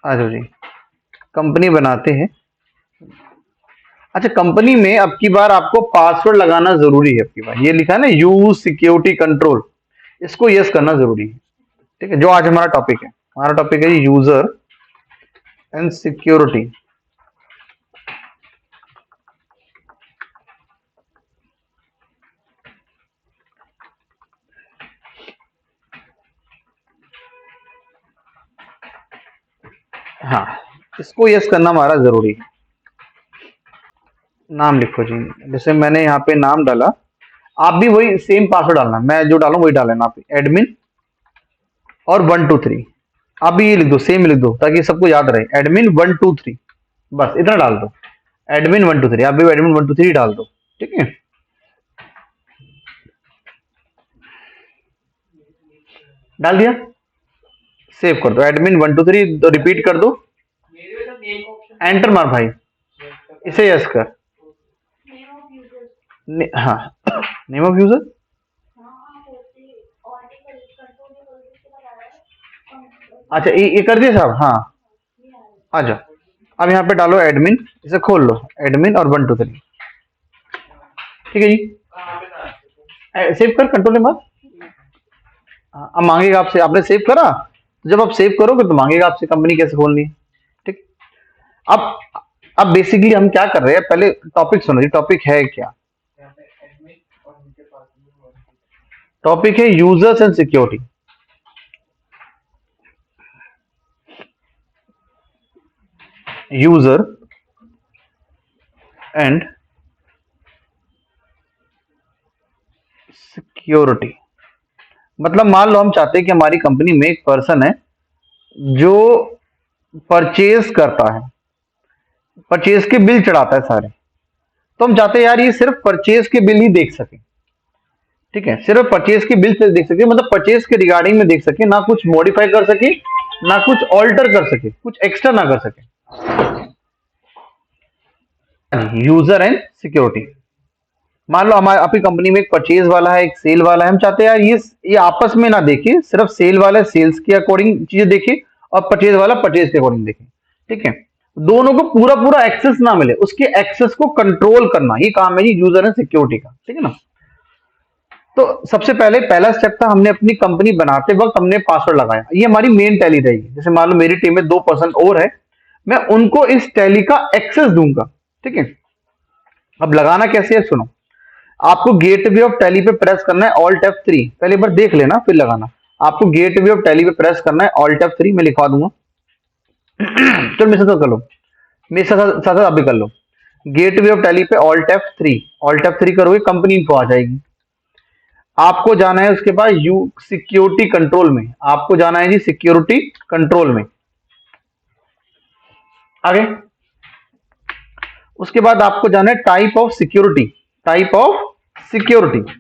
आ जाओ जी, कंपनी बनाते हैं। अच्छा, कंपनी में अब की बार आपको पासवर्ड लगाना जरूरी है। अब की बार ये लिखा है ना, यूज सिक्योरिटी कंट्रोल, इसको यस करना जरूरी है। ठीक है, जो आज हमारा टॉपिक है, हमारा टॉपिक है यूजर एंड सिक्योरिटी। हाँ, इसको यस करना हमारा जरूरी है। नाम लिखो जी, जैसे मैंने यहाँ पे नाम डाला, आप भी वही सेम पासवर्ड डालना, मैं जो डालूं वही डालना। आप एडमिन और 1 2 3, आप भी ये लिख दो, सेम लिख दो, ताकि सबको याद रहे। एडमिन 1 2 3, बस इतना डाल दो। एडमिन 1 2 3, आप भी एडमिन 1 2 3 डाल दो। ठीक है, डाल दिया, सेव कर दो। एडमिन 1 2 3 तो रिपीट कर दो, एंटर मार भाई, इसे यस कर। हाँ, नेम ऑफ यूजर। अच्छा, ये कर दिया साहब, हाँ। आ जाओ, अब यहाँ पे डालो एडमिन, इसे खोल लो, एडमिन और 1 2 3। ठीक है जी, सेव कर, कंट्रोल में। अब मांगेगा आपसे, आपने सेव करा, तो जब आप सेव करोगे तो मांगेगा आपसे कंपनी कैसे खोलनी है। ठीक, अब अब बेसिकली हम क्या कर रहे हैं, पहले टॉपिक सुनो जी, टॉपिक है क्या? टॉपिक है users and security. User and security, मतलब मान लो हम चाहते हैं कि हमारी कंपनी में एक पर्सन है जो परचेज करता है, परचेज के बिल चढ़ाता है सारे। तो हम चाहते हैं यार ये सिर्फ परचेज के बिल ही देख सके। ठीक है, सिर्फ परचेज के बिल से देख सके, मतलब परचेज के रिगार्डिंग में देख सके, ना कुछ मॉडिफाई कर सके, ना कुछ ऑल्टर कर सके, कुछ एक्स्ट्रा ना कर सके। यूजर एंड सिक्योरिटी, मान लो हमारे आपकी कंपनी में एक परचेज वाला है, एक सेल वाला है। हम चाहते हैं यार ये आपस में ना देखे, सिर्फ सेल वाला सेल्स के अकॉर्डिंग चीजें देखे और परचेज वाला परचेज के अकॉर्डिंग देखे। ठीक है, दोनों को पूरा पूरा एक्सेस ना मिले, उसके एक्सेस को कंट्रोल करना, ये काम है जी यूजर एंड सिक्योरिटी का। ठीक है ना। तो सबसे पहले पहला स्टेप था, हमने अपनी कंपनी बनाते वक्त हमने पासवर्ड लगाया, ये हमारी मेन टैली रहेगी। जैसे मान लो मेरी टीम में 2 पर्सन और है, मैं उनको इस टैली का एक्सेस दूंगा। ठीक है, अब लगाना कैसे है सुनो। आपको गेटवे ऑफ टैली पे प्रेस करना है, ऑल्ट F3, पहले एक बार देख लेना फिर लगाना। आपको गेटवे ऑफ टैली पे प्रेस करना है, ऑल्ट F3, मैं लिखवा दूंगा। चलो मेरे साथ कर लो, मेरे साथ साथ आप भी कर लो। गेटवे ऑफ टैली पे ऑल्ट F3 करोगे, कंपनी इन्फो आ जाएगी। आपको जाना है उसके बाद यू सिक्योरिटी कंट्रोल में, आपको जाना है जी सिक्योरिटी कंट्रोल में। आगे उसके बाद आपको जाना है type of security, type of security.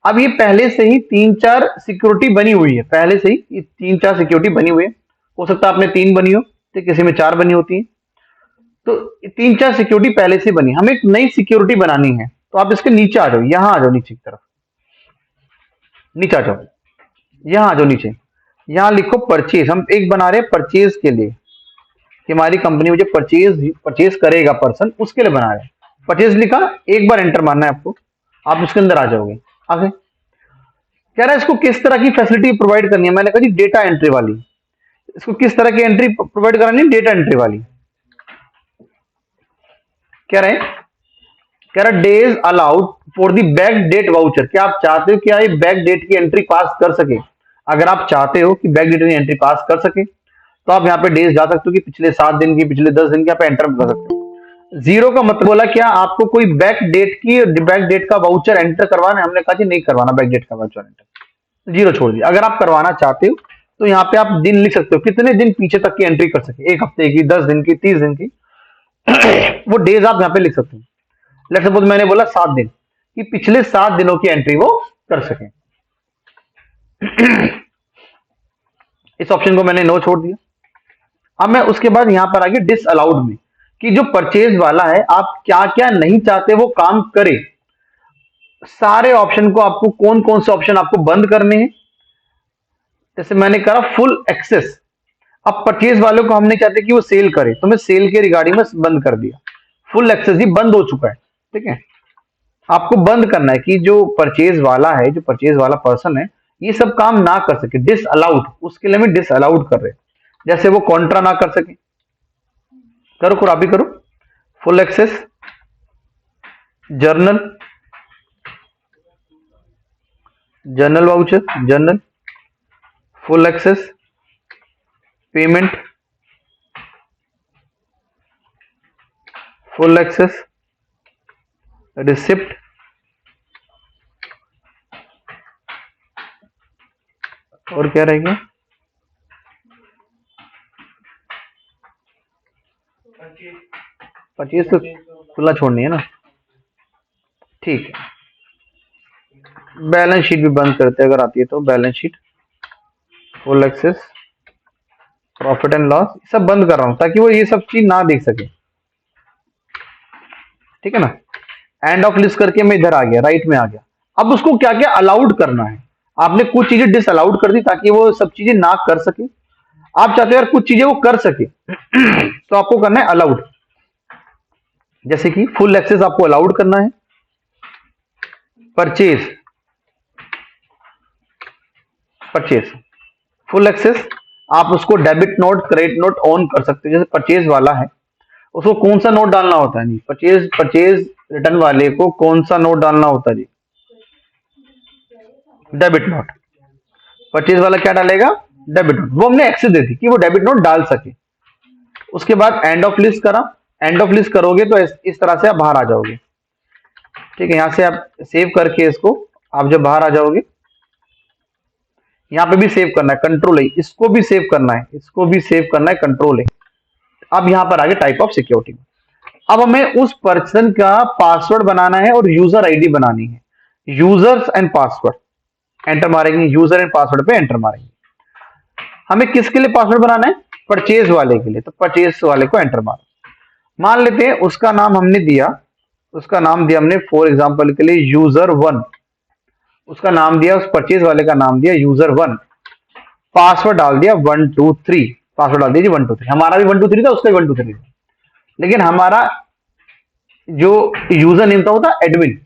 अब ये पहले से ही 3 4 सिक्योरिटी बनी हुई है, पहले से ही ये 3 4 सिक्योरिटी बनी हुई है। हो सकता है आपने 3 बनी हो, तो किसी में 4 बनी होती है। तो 3 4 सिक्योरिटी पहले से बनी, हमें एक नई सिक्योरिटी बनानी है। तो आप इसके नीचे आ जाओ, यहां आ जाओ, नीचे की तरफ, नीचे आ जाओ, यहां आ जाओ नीचे। यहां लिखो परचेज, हम एक बना रहे हैं परचेज के लिए, कि हमारी कंपनी में जो परचेज परचेज करेगा पर्सन, उसके लिए बना रहे हैं। परचेज लिखा, एक बार एंटर मारना है आपको, आप उसके अंदर आ जाओगे। आगे कह रहा है इसको किस तरह की फैसिलिटी प्रोवाइड करनी है, मैंने कहा जी डेटा एंट्री वाली। इसको किस तरह की एंट्री प्रोवाइड करानी है, डेटा एंट्री वाली। कह रहे हैं, कह रहा days allowed for the back date voucher, क्या आप चाहते हो कि ये बैक डेट की एंट्री पास कर सके? अगर आप चाहते हो कि बैक डेट की एंट्री पास कर सके, तो आप यहाँ पे डेज जा सकते हो कि पिछले 7 दिन की, पिछले 10 दिन की, आप एंटर कर सकते हो। जीरो का मतलब बोला क्या आपको कोई बैक डेट का वाउचर एंटर करवाना है? हमने कहा जी नहीं करवाना बैक डेट का वाउचर एंटर, जीरो छोड़ दिया। अगर आप करवाना चाहते हो तो यहाँ पे आप दिन लिख सकते हो, कितने दिन पीछे तक की एंट्री कर सके, 1 हफ्ते की, 10 दिन की, 30 दिन की, वो डेज आप यहाँ पे लिख सकते हो। लेट्स सपोज मैंने बोला 7 दिन, कि पिछले 7 दिनों की एंट्री वो कर सके। इस ऑप्शन को मैंने नो छोड़ दिया। अब मैं उसके बाद यहां पर आगे डिस अलाउड में, कि जो परचेज वाला है आप क्या क्या नहीं चाहते वो काम करे, सारे ऑप्शन को आपको, कौन कौन से ऑप्शन आपको बंद करने हैं। जैसे मैंने कहा फुल एक्सेस, अब परचेज वालों को हमने चाहते कि वो सेल करे, तो मैं सेल के रिगार्डिंग में बंद कर दिया, फुल एक्सेस ही बंद हो चुका है। ठीक है, आपको बंद करना है कि जो परचेज वाला है, जो परचेज वाला पर्सन है, ये सब काम ना कर सके, डिस अलाउड, उसके लिए मैं डिस अलाउड कर रहे हैं। जैसे वो कॉन्ट्रा ना कर सके, करो करो, आप भी करो। Full access, journal, journal voucher, journal, full access, payment, full access, receipt, और क्या रहेगा, परचेज तो खुला छोड़नी है ना। ठीक है, बैलेंस शीट भी बंद करते हैं अगर आती है तो, balance sheet, full access, profit and loss, सब बंद कर रहा हूं ताकि वो ये सब चीज ना देख सके। ठीक है ना, एंड ऑफ लिस्ट करके मैं इधर आ गया, राइट में आ गया। अब उसको क्या क्या अलाउड करना है, आपने कुछ चीजें डिस अलाउड कर दी ताकि वो सब चीजें ना कर सके। आप चाहते हो यार कुछ चीजें वो कर सके तो आपको करना है अलाउड। जैसे कि फुल एक्सेस आपको अलाउड करना है, परचेज, परचेज, फुल एक्सेस, आप उसको debit note, credit note on कर सकते हो। जैसे परचेज वाला है, उसको कौन सा नोट डालना होता है, नहीं परचेज, परचेज रिटर्न वाले को कौन सा नोट डालना होता है जी, डेबिट नोट। परचेज वाला क्या डालेगा, डेबिट नोट, वो हमने एक्सेस दे दी कि वो डेबिट नोट डाल सके। उसके बाद एंड ऑफ लिस्ट करा, एंड ऑफ लिस्ट करोगे तो इस तरह से आप बाहर आ जाओगे। ठीक है, यहां से आप सेव करके इसको, आप जब बाहर आ जाओगे, यहां पे भी सेव करना है, कंट्रोल है, इसको भी सेव करना है, इसको भी सेव करना है, कंट्रोल है। अब यहां पर आगे टाइप ऑफ सिक्योरिटी, अब हमें उस पर्सन का पासवर्ड बनाना है और यूजर आईडी बनानी है। यूजर्स एंड पासवर्ड, एंटर मारेंगे, यूजर एंड पासवर्ड पे एंटर मारेंगे। हमें किसके लिए पासवर्ड बनाना है, परचेज वाले के लिए, तो परचेज वाले को एंटर मारो। मान लेते हैं उसका नाम हमने दिया, उसका नाम दिया हमने फॉर एग्जांपल के लिए यूजर वन, उसका नाम दिया, उस परचेज वाले का नाम दिया यूजर वन, पासवर्ड डाल दिया 123, पासवर्ड डाल दिया जी 123, हमारा भी 123 था, उसका भी 123 था, लेकिन हमारा जो यूजर नेम था वो था एडमिन।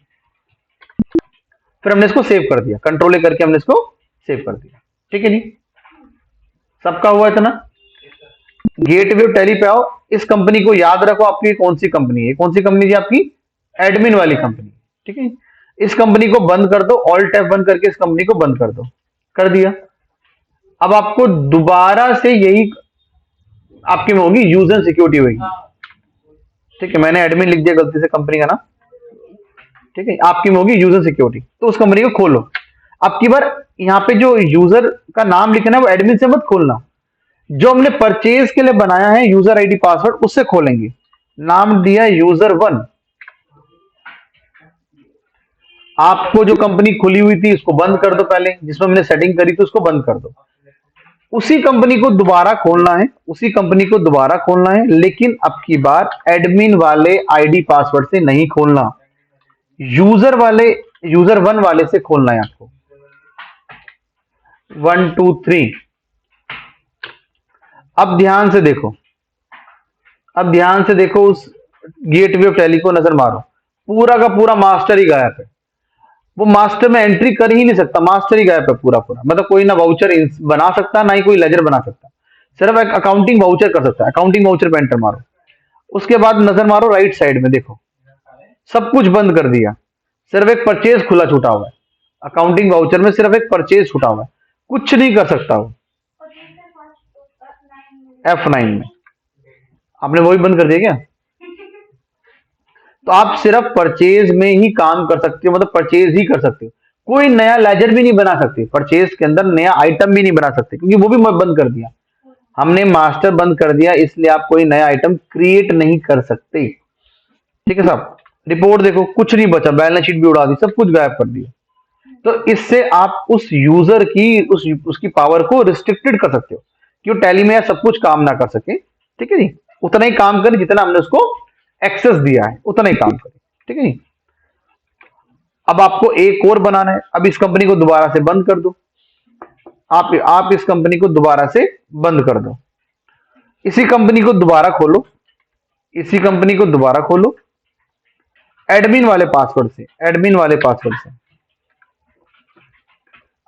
फिर हमने इसको सेव कर दिया, कंट्रोल करके हमने इसको सेव कर दिया। ठीक है नहीं, सबका हुआ इतना। गेटवे टैली पे आओ, इस कंपनी को याद रखो, आपकी कौन सी कंपनी है, कौन सी कंपनी थी आपकी, एडमिन वाली कंपनी। ठीक है, इस कंपनी को बंद कर दो, ऑल टैब बंद करके इस कंपनी को बंद कर दो, कर दिया। अब आपको दोबारा से यही आपकी में होगी, यूजर एंड सिक्योरिटी होगी। ठीक है, मैंने एडमिन लिख दिया गलती से कंपनी का नाम। ठीक है, आपकी में होगी यूजर सिक्योरिटी, तो उस कंपनी को खोलो। अब की बार यहाँ पे जो यूजर का नाम लिखना है वो एडमिन से मत खोलना, जो हमने परचेज के लिए बनाया है यूजर आईडी पासवर्ड उससे खोलेंगे। नाम दिया यूजर वन, आपको जो कंपनी खुली हुई थी उसको बंद कर दो, पहले जिसमें हमने सेटिंग करी थी उसको बंद कर दो। उसी कंपनी को दोबारा खोलना है, उसी कंपनी को दोबारा खोलना है, लेकिन अब की बार एडमिन वाले आईडी पासवर्ड से नहीं खोलना, यूजर वाले, यूजर वन वाले से खोलना है आपको। 123, अब ध्यान से देखो, अब ध्यान से देखो, उस गेटवे ऑफ टैली को नजर मारो, पूरा का पूरा मास्टर ही गायब है। वो मास्टर में एंट्री कर ही नहीं सकता, मास्टर ही गायब है पूरा पूरा, मतलब कोई ना वाउचर बना सकता, ना ही कोई लेजर बना सकता, सिर्फ एक अकाउंटिंग वाउचर कर सकता है। अकाउंटिंग वाउचर पे एंटर मारो, उसके बाद नजर मारो राइट साइड में, देखो सब कुछ बंद कर दिया, सिर्फ एक परचेज खुला छूटा हुआ है। अकाउंटिंग वाउचर में सिर्फ एक परचेज छूटा हुआ है, कुछ नहीं कर सकता वो। F9 में आपने वही बंद कर दिया क्या, तो आप सिर्फ परचेज में ही काम कर सकते हो, मतलब परचेज ही कर सकते हो, कोई नया लेजर भी नहीं बना सकते, परचेज के अंदर नया आइटम भी नहीं बना सकते, क्योंकि वो भी बंद कर दिया हमने, मास्टर बंद कर दिया, इसलिए आप कोई नया आइटम क्रिएट नहीं कर सकते। ठीक है साहब, रिपोर्ट देखो कुछ नहीं बचा, बैलेंस शीट भी उड़ा दी, सब कुछ गायब कर दिया। तो इससे आप उस यूजर की उसकी पावर को रिस्ट्रिक्टेड कर सकते हो कि वो टैली में सब कुछ काम ना कर सके। ठीक है जी, उतना ही काम करे जितना हमने उसको एक्सेस दिया है, उतना ही काम करे। ठीक है जी, अब आपको एक और बनाना है, अब इस कंपनी को दोबारा से बंद कर दो, आप इस कंपनी को दोबारा से बंद कर दो। इसी कंपनी को दोबारा खोलो, इसी कंपनी को दोबारा खोलो, एडमिन वाले पासवर्ड से, एडमिन वाले पासवर्ड से।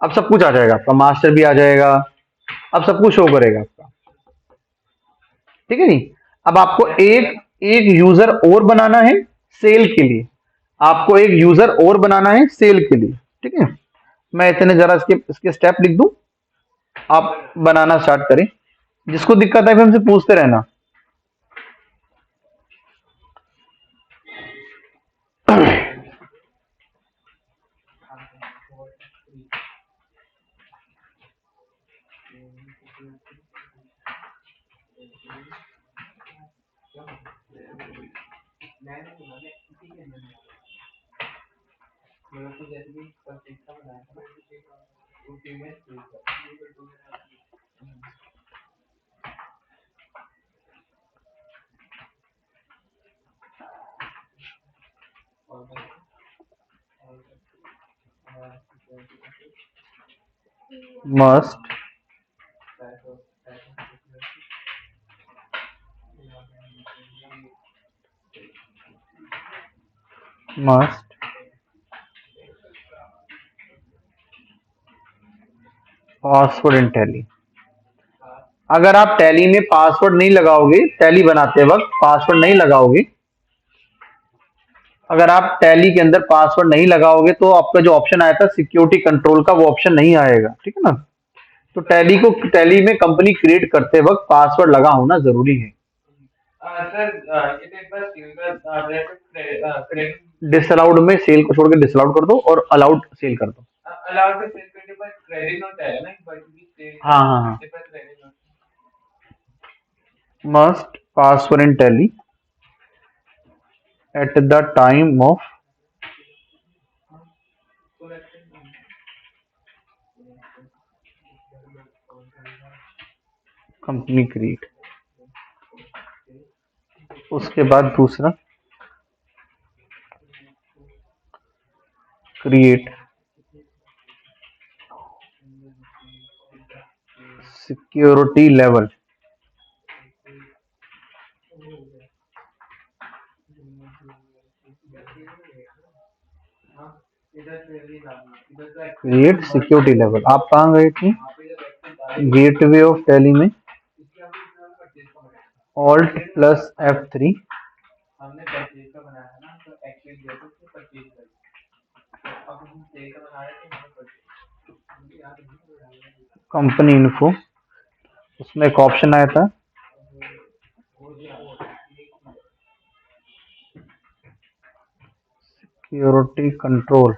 अब सब कुछ आ जाएगा, आपका मास्टर भी आ जाएगा, अब सब कुछ शो करेगा आपका। ठीक है नहीं। अब आपको एक एक यूजर और बनाना है सेल के लिए, आपको एक यूजर और बनाना है सेल के लिए। ठीक है, मैं इतने जरा इसके इसके स्टेप लिख दूं, आप बनाना स्टार्ट करें। जिसको दिक्कत है फिर हमसे पूछते रहना। मस्ट मस्ट पासवर्ड इन टैली। अगर आप टैली में पासवर्ड नहीं लगाओगे, टैली बनाते वक्त पासवर्ड नहीं लगाओगे, अगर आप टैली के अंदर पासवर्ड नहीं लगाओगे तो आपका जो ऑप्शन आया था सिक्योरिटी कंट्रोल का, वो ऑप्शन नहीं आएगा। ठीक है ना। तो टैली में कंपनी क्रिएट करते वक्त पासवर्ड लगा होना जरूरी है। डिसअलाउड में सेल को छोड़ के डिसअलाउड कर दो और अलाउड सेल कर दो। हाँ हाँ हाँ। Must password in tally at the time of company create. उसके बाद दूसरा create security level. Create security level. आप कहाँ गए थे? गेटवे ऑफ टैली में alt plus F3 company info, उसमें एक ऑप्शन आया था सिक्योरिटी कंट्रोल।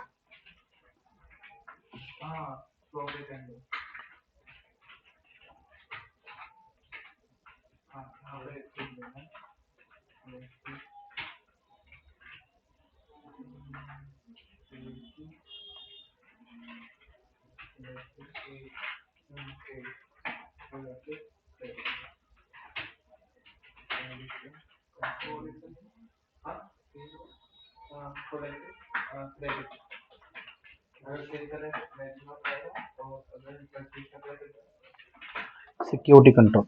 Security control.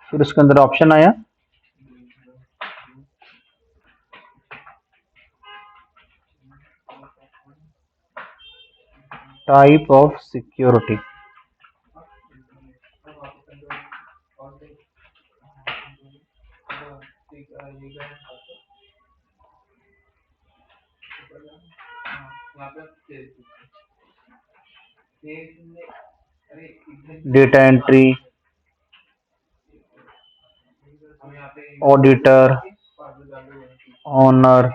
फिर उसके अंदर ऑप्शन आया type of security. Data entry, auditor, owner,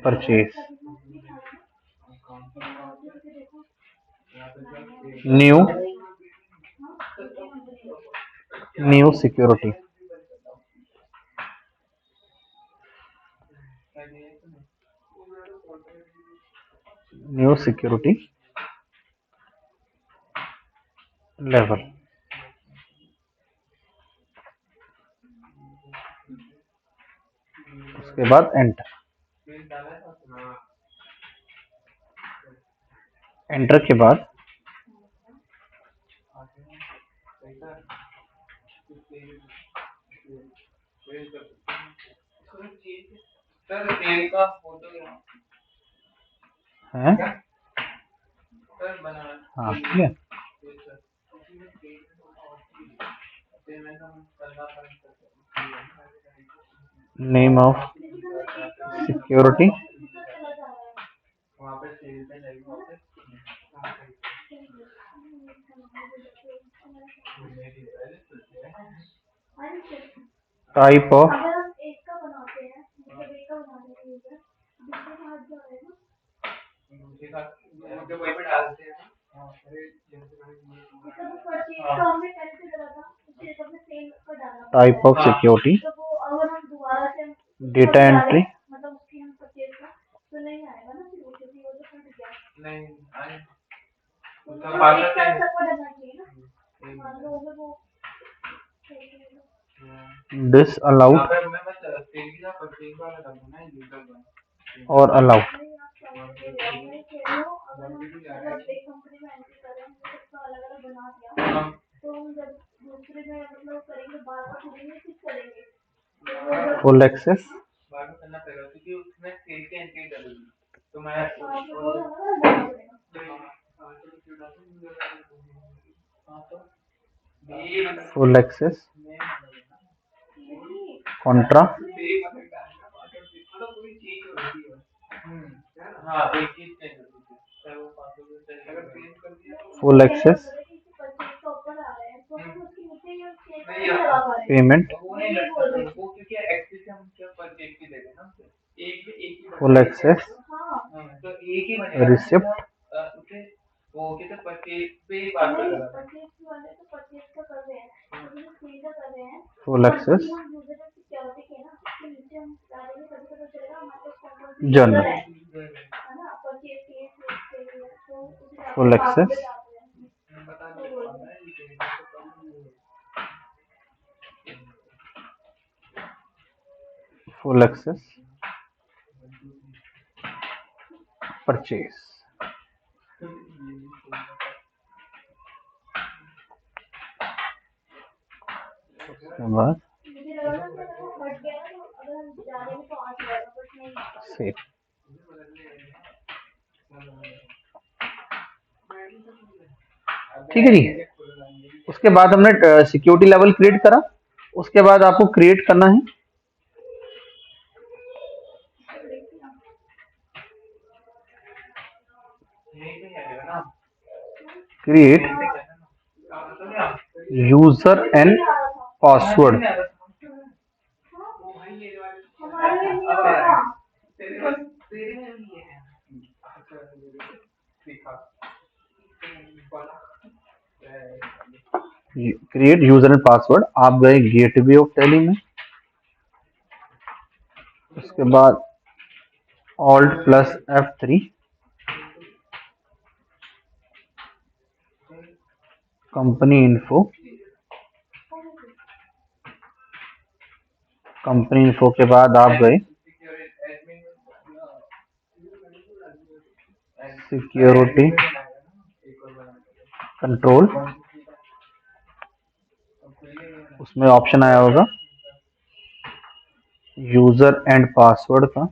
purchase, new new security. New security level. उसके बाद एंटर। एंटर के बाद है, हाँ ठीक है। Name of security, type of type of security, data entry, disallowed और allowed. Full access, full access, contra, full access, payment, full access, receipt, full access, journal, full access, full access, purchase. उसके बाद save. ठीक है जी। उसके बाद हमने security level create करा। उसके बाद आपको क्रिएट करना है create user and password. Create user and password. आप गए गेटवे ऑफ टैली में, उसके बाद Alt+F3, company info, company info के बाद आप गए सिक्योरिटी कंट्रोल, उसमें ऑप्शन आया होगा यूजर एंड पासवर्ड का।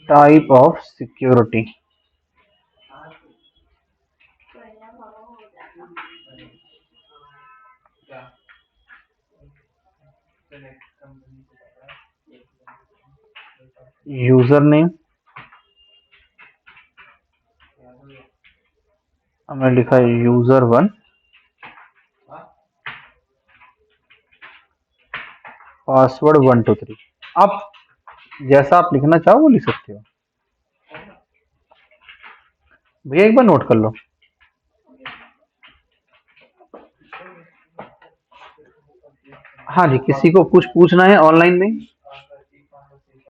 Type of security, user name हमने लिखा है user1, पासवर्ड 1 2 3। आप जैसा आप लिखना चाहो वो लिख सकते हो भैया, एक बार नोट कर लो। हाँ जी, किसी को कुछ पूछना है ऑनलाइन में?